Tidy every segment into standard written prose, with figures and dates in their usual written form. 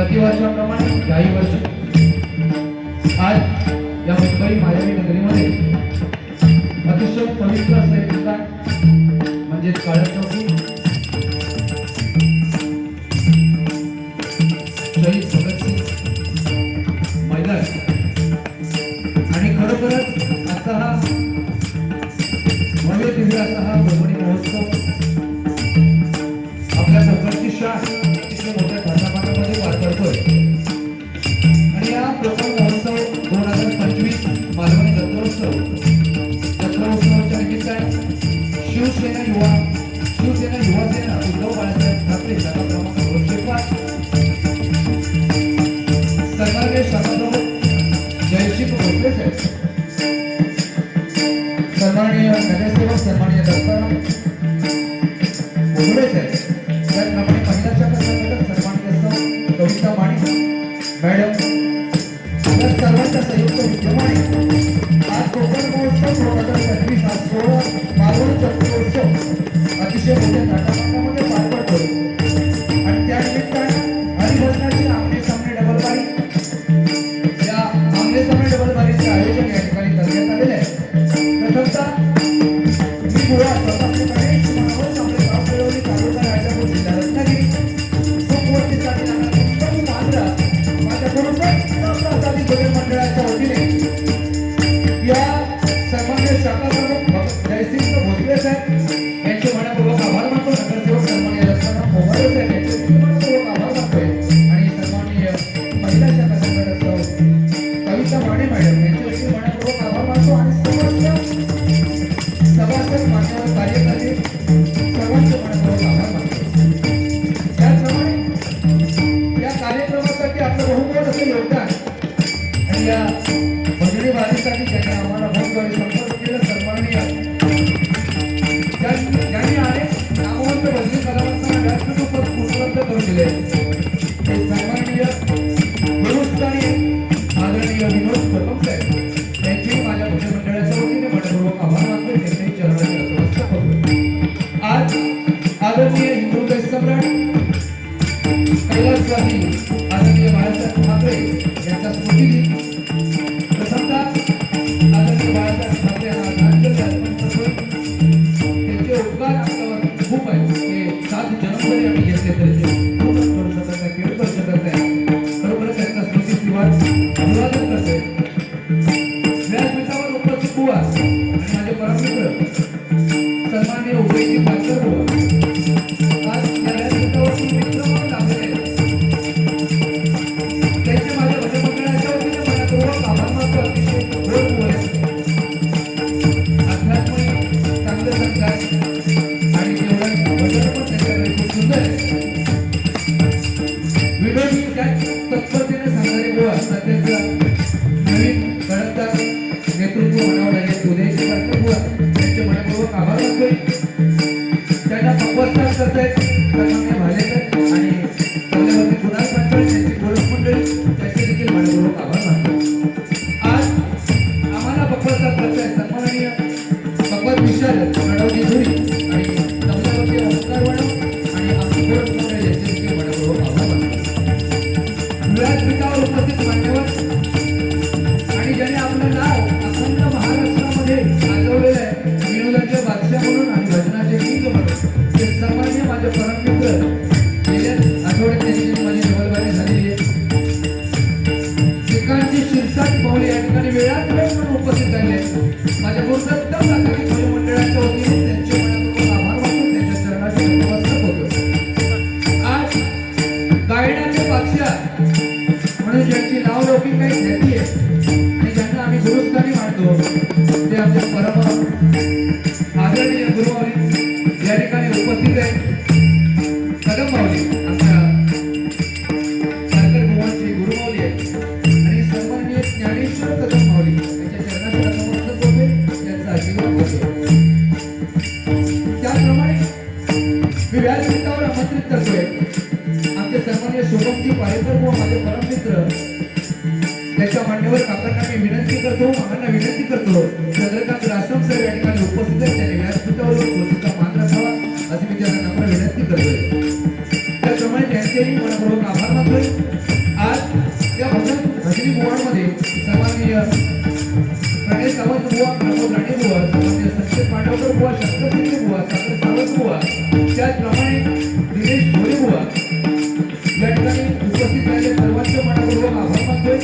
प्रतिवर्षाप्रमाणे याही वर्षी आज या मुंबई मायावी नगरीमध्ये अतिशय पवित्र असे ठिकाण म्हणजेच काळचौकी शहीद भगतसिंग मैदान आणि खरोखरच आता हा भव्य दिव्य असा हा कोकणी महोत्सव आपल्या कोकणची शान अतिशय मोठ्या थाटामाटामध्ये पार पडतोय आणि हा कोकण महोत्सव 2025 मालवणी जत्रोत्सवाच्या निमित्ताने शिवसेना युवा सेना उद्धव बाळासाहेब ठाकरे शाखा क्रमांक 205 सन्माननीय शाखाप्रमुख जयश्री भोसले साहेब, सन्माननीय नगरसेवक सन्माननीय दत्ताराम भोसले साहेब, त्याचप्रमाणे महिला शाखा संघटक सन्माननीय सौ कविता माणी मॅडम या सर्वांच्या संयुक्त विद्यमाने आज कोकण महोत्सव 2025 हा 16 मालवणी जत्रोत्सव अतिशय मोठ्या थाटामाटामध्ये पार पडतोय आणि त्या निमित्ताने हरिभजनाची आमने सामने डबलबारी या आमने सामने डबलबारीचे आयोजन या ठिकाणी करण्यात आलेले आहे। प्रथमतः मी गोवा स्वतःचे गणेश मनोहर आपले गाव मिळवली तालुका राजापूर जिल्हा रत्नागिरी सुखवस्तीसाठी उत्तम मांजरा माझ्याकडून आजादी भजन मंडळाच्या वतीने या सन्माननीय शाखा प्रमुख जयसिंग भोसले साहेब यांचे मनपूर्वक आभार मानतो। नगरसेवक सन्माननीय दत्ताराम भोसले साहेब यांचे मनपूर्वक आभार मानतोय आणि सन्माननीय महिला शाखा संघटक कविता माणे मॅडम यांचे देखील मनपूर्वक आभार मानतो आणि सर्व सभासद मान्यवर कार्यकर्ते सर्वांचे मनपूर्वक आभार मानतो। त्याचप्रमाणे या कार्यक्रमासाठी आपलं बहुमोल असे योगदान आणि या भजनी वारीसाठी ज्यांनी आम्हाला फोनद्वारे संपर्क केला सन्माननीय ज्यांनी अनेक नामवंत भजनी कलावंतांना व्यासपीठ उपलब्ध करून दिले ते सन्माननीय गुरुस्थानी आदरणीय विनोद प्रथम साहेब यांची माझ्या भजन मंडळाच्या वतीने मनपूर्वक आभार मानतोय, त्यांच्याही चरणाची नतमस्तक होतोय। आज आदरणीय हिंदू देश सम्राट कैलासवासी आदरणीय बाळासाहेब ठाकरे यांचा स्मृतिदिन प्रथमतः आदरणीय बाळासाहेब ठाकरे यांना आदरांजली अर्पण करतोय। त्यांचे उपकार आपल्यावर खूप आहेत, ते 7 जन्म जरी आम्ही घेतले तरी ते पूर्ण करू शकत नाही, केवळ करू शकत नाही। खरोखर त्यांचा स्मृतिदिवास अभिवादन करतोय। व्यासपीठावर उपस्थित बुवा आणि माझे परममित्र सन्माननीय उदयजी पालकर बुवा आज या व्यासपीठावर मित्र म्हणून आलेले आहेत। त्यांचे माझ्या भजन मंडळाच्या वतीने मनपूर्वक आभार मानतो। अतिशय गोड बोल आध्यात्मिक चांगलं सांगतात आणि तेवढं भजन पण त्यांच्याकडे खूप सुंदर आहे। विनोदी त्याच तत्परतेने सांगणारे बुवा सध्याचं नवीन घडतदार नेतृत्व म्हणावं लागेल उदयजी पालकर बुवा त्यांचे मनपूर्वक आभार मानतोय। त्यांना पक्वस्तार करतायत सन्माननीय भालेकर आणि कल्ल्यावरती कुणाल पांचाळ त्यांची गोरख मंडळी त्यांचे देखील मनपूर्वक आभार मानतो। आज आम्हाला पक्वस्तार करतायत सन्माननीय पक्वत विशारद प्रणवजी धुरी आणि कल्ल्यावरती ओंकार वणव आणि आमची गोरख मंडळी यांचे देखील मनपूर्वक आभार मानतो। व्यासपीठावर उपस्थित मान्यवर आणि ज्यांनी आपलं नाव अखंड महाराष्ट्रामध्ये गाजवलेलं आहे विनोदाचे बादशाह म्हणून आणि भजनाचे किंग म्हणून ते सन्माननीय माझे परममित्र गेल्या आठवड्यात त्यांची माझी डबलबारी झालेली आहे। ठिकाणची शिरसाट पावले या ठिकाणी वेळात वेळ म्हणून उपस्थित झाले माझ्या गुरुदत्त साखरी भजन मंडळाच्या वतीने त्यांचे मनपूर्वक आभार मानून त्यांच्या चरणाचे नतमस्तक होतो। आज गायनाचे बादशाह म्हणून ज्यांची नावलौकिक काही ख्याती आहे आणि ज्यांना आम्ही गुरुस्थानी मानतो ते आमच्या परम आदरणीय गुरुमाऊली या ठिकाणी उपस्थित आहेत। कदम माऊली आमच्या पालकर भुवनचे गुरुमाऊली आहेत आणि सन्माननीय ज्ञानेश्वर कदम माऊली यांच्या चरणाचे नतमस्तक होते, त्यांचा आशीर्वाद होतो। त्याचप्रमाणे मी व्यासपीठावर आमंत्रित करतोय आमचे सन्माननीय शुभमजी पारेकर व माझे परममित्र त्याच्या मान्यवर काकांना मी विनंती करतो, मामांना विनंती करतो चंद्रकांत रासम सर या ठिकाणी उपस्थित आहेत, त्यांनी व्यासपीठावर मान राखावा अशी मी त्यांना नम्र विनंती करतोय। त्याचप्रमाणे त्यांचेही मनपूर्वक आभार मानतोय. आज या भजनी बुवांमध्ये सन्माननीय प्रणय सावंत बुवा, प्रमोद राणे बुवा, सन्माननीय संकेत पांडवकर बुवा, शस्त्रसिंह बुवा, सागर सावंत बुवा, त्याचप्रमाणे दिनेश भोले बुवा या ठिकाणी उपस्थित झालेल्या सर्वांचे मनपूर्वक आभार मानतोय.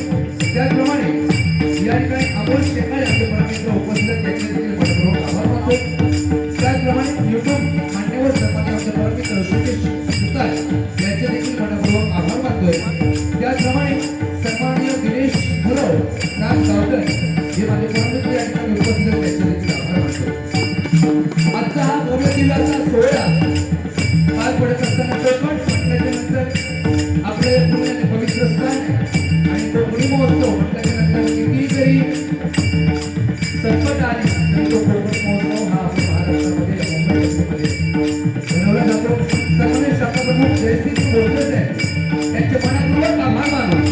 त्याचप्रमाणे या ठिकाणी अमोल शेखाळे आपले परमेश्वर उपस्थित आहेत, त्यांचे देखील मनपूर्वक आभार मानतोय. त्याचप्रमाणे युट्यूब मान्यवर सन्माननीय आमचे परमेश्वर ऋषिकेश सुतार यांचे देखील मनपूर्वक आभार मानतोय. त्याचप्रमाणे सन्माननीय दिनेश गुरव, नाग गावकर हे माझे परमेश्वर या ठिकाणी उपस्थित आहेत, त्यांचे देखील आभार मानतोय. आजचा हा भव्य दिव्याचा सोहळा पार पडत असताना कोकण म्हटल्याच्या नंतर आपले पुण्याचे पवित्र स्थान आहे आणि कोकणी महोत्सव म्हटल्याच्या नंतर किती जरी संकट आली तरी तो कोकण महोत्सव हा आपल्या महाराष्ट्रामध्ये मुंबईमध्ये बनवला जातो. सर्वांनी शाखाप्रमुख जयसिंग बोलतच आहे त्यांचे मनापूर्वक आभार मानून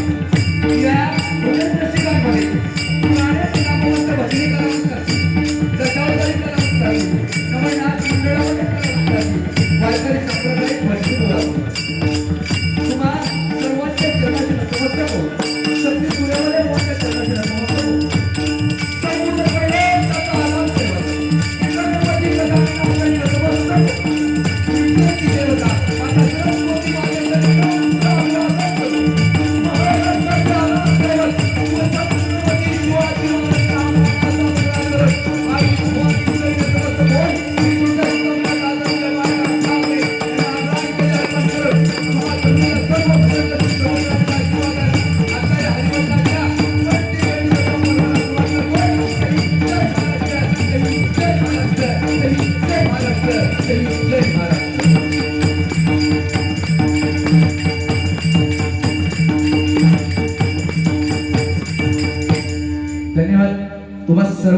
या भजन रसिकांमध्ये पुराणे नामवंत भजनी कलावंत, दशावतारी कलावंत, नवनाथ मंडळामध्ये कलावंत, वारकरी सांप्रदायिक भजनी बुवा तुम्हा सर्वांच्या जन्माचे नतमस्तक हो. सत्य सूर्यामध्ये मोठ्या जन्माचे नतमस्तक हो. समुद्र पडले त्याचा आलाप ठेवा. गणपती गजाननाचे नतमस्तक हो. विद्यार्थी देवता आता सरस्वती मातेचे नतमस्तक हो. महाराष्ट्राचे आलाप ठेवा. छत्रपती शिवाजी महाराजांचा नाम आई भवानीचे नतमस्तक हो. धन्यवाद तुम्हा सर्व.